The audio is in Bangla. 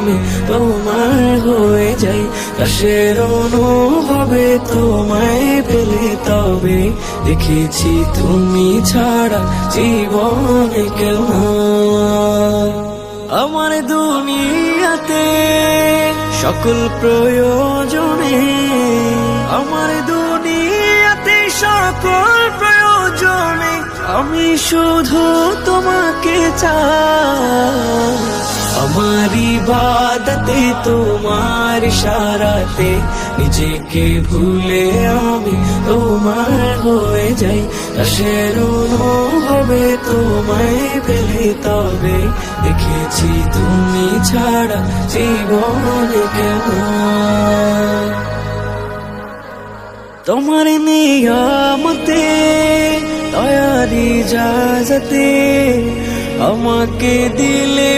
আমি তোমার হয়ে যাই, আকাশের অনুভবে তোমায় পেলে তবে দেখেছি তুমি ছাড়া জীবনে কেউ নাই। আমার দুনিয়াতে সকল প্রয়োজনে, আমার দুনিয়াতে সকল প্রয়োজনে আমি শুধু তোমাকে চাই। আমার ইবাদতে তোমার ইশারাতে নিজেকে ভুলে আমি তোমার হয়ে যাই, আকাশের অনুভবে তোমায় পেলে তবে দেখেছি তুমি ছাড়া জীবনে কেউ নাই। তোমার নিয়ামতে দয়ার ইজাজতে আমাকে দিলে